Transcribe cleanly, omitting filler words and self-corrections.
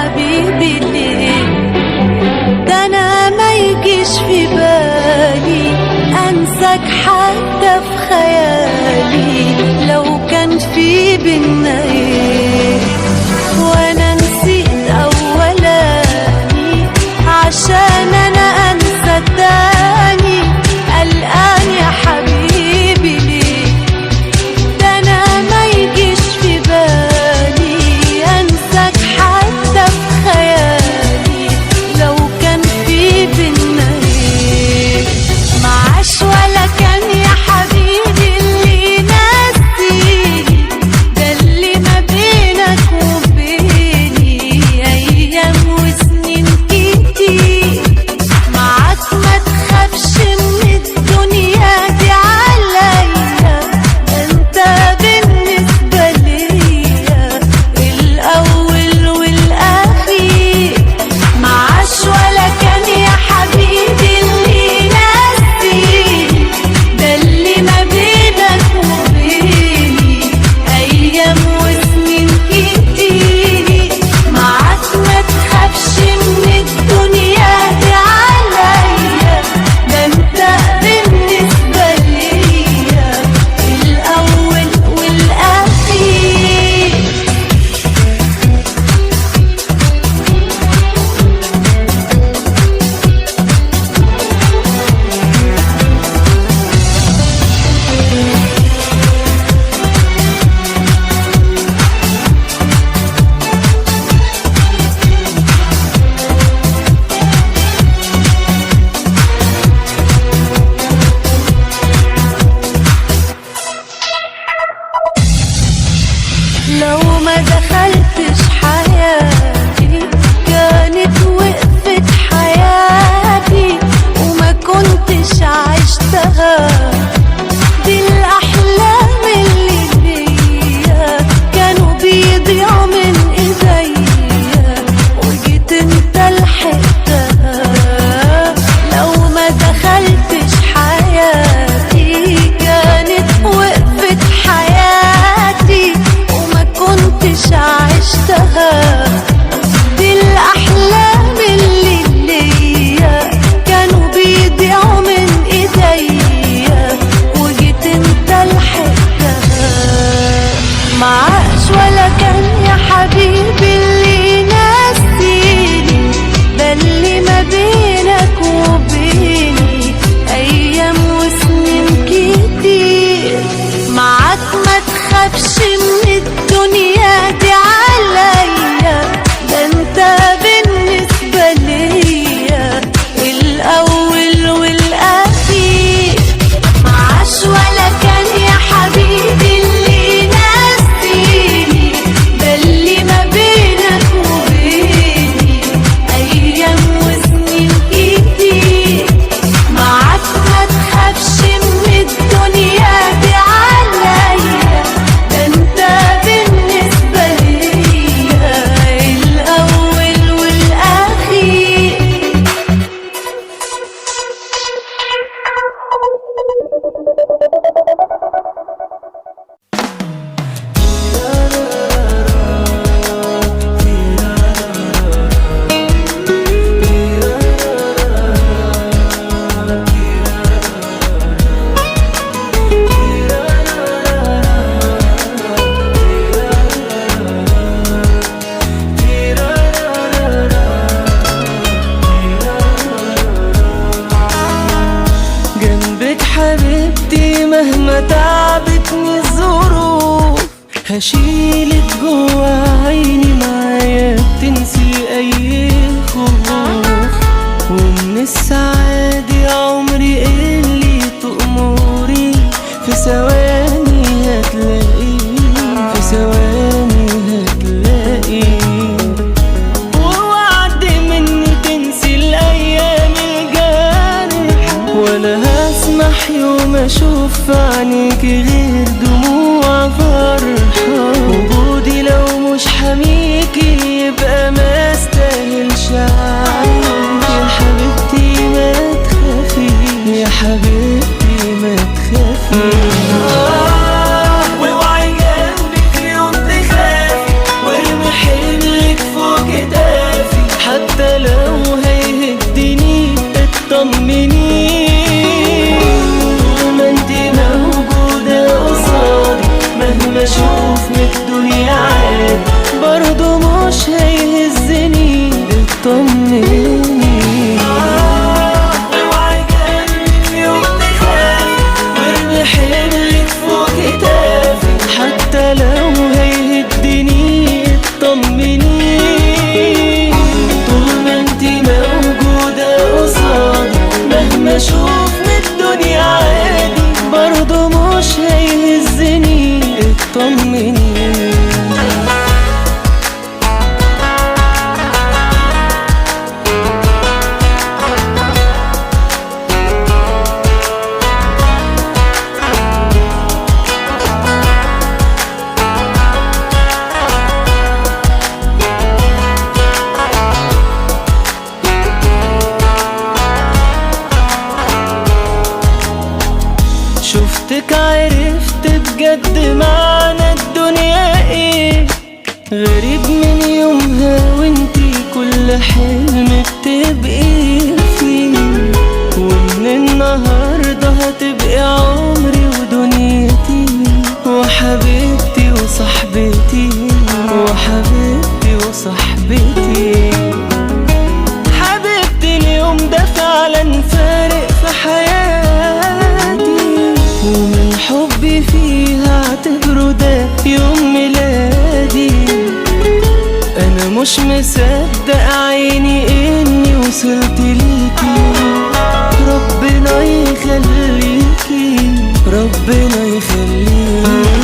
حبيبي ليه؟ ده انا ما يجيش في بالي انساك حتى في خيالي لو كان في بينا ايه. وانا نسيت اولاني عشان انا انسى التاني. قلقان يا حبيبي ليه؟ ده انا ما يجيش في بالي انساك حتى في خيالي لو كان في بينا ايه. معاش ولا كان يا حبيبي اللي ناسيني، ده اللي ما بينك وبيني ايام وسنين كتير. معاك ما تخافش من الدنيا دي عليا، انت بالنسبة ليا الاول والاخير. معاش ولا كان يا حبيبي اللي ناسيني، ده اللي ما بينك وبيني ايام وسنين كتير. معاك ما تخافش من الدنيا دي عليا، ده انت بالنسبة ليا الاول والاخير. لو ما دخلتش حياتي كانت وقفت حياتي وما كنتش عشتها. دي الأحلام اللي ليا كانوا بيضيعوا من ايديا وجيت انت لحقتها. لو ما دخلتش حياتي كانت وقفت حياتي وما كنتش عشتها. دي الأحلام اللي ليا كانوا بيضيعوا من ايديا وجيت انت لحقتها. معاش ولا كان يا حبيبي اللي ناسيني، ده اللي ما بينك وبيني ايام وسنين كتير. معاك ما تخافش من الدنيا دي عليا، ده انت بالنسبة ليا الاول والاخير. معاش ولا كان يا حبيبي اللي ناسيني، ده اللي ما بينك وبيني ايام وسنين كتير. معاك ما تخافش من الدنيا دي عليا، ده انت بالنسبة ليا الاول والاخير. جنبك حبيبتي مهما تعبتني الظروف، هشيلك جوا عيني معايا بتنسي اي خوف. ومن السعادة عمري اللي تأمري في ثواني هتلاقي، في ثواني هتلاقي. ووعد مني تنسي الايام الجارحة، ولا هسمح يوم اشوف في عينيك غير دموع فرحة. وجودي لو مش حميكي يبقى ما استاهلش عينك. يا حبيبتي ما تخافي، يا حبيبتي ما تخافي. واوعي جنبك يوم تخافي وارمي حملك فوق كتافي. اطمني. اوعي جنبي يوم تخافي وارمي حملك فوق كتافي، حتى لو هيهدني اطمني. طول ما انتي موجودة قصادي مهما اشوف من الدنيا عادي، برضه مش هيهزني اطمني. شفتك عرفت بجد معنى الدنيا ايه، غريب من يومها وانتي كل حلم بتبقي فيه، ومن النهاردة هتبقي عمري ودنيتي وحبيبتي وصاحبتي وحبيبتي وصاحبتي. حبيبتي اليوم ده فعلا فارق في حياتي، ومن حبي فيها اعتبره ده يوم ميلادي. انا مش مصدق عيني اني وصلت ليكي، ربنا يخليكي ربنا يخليكي.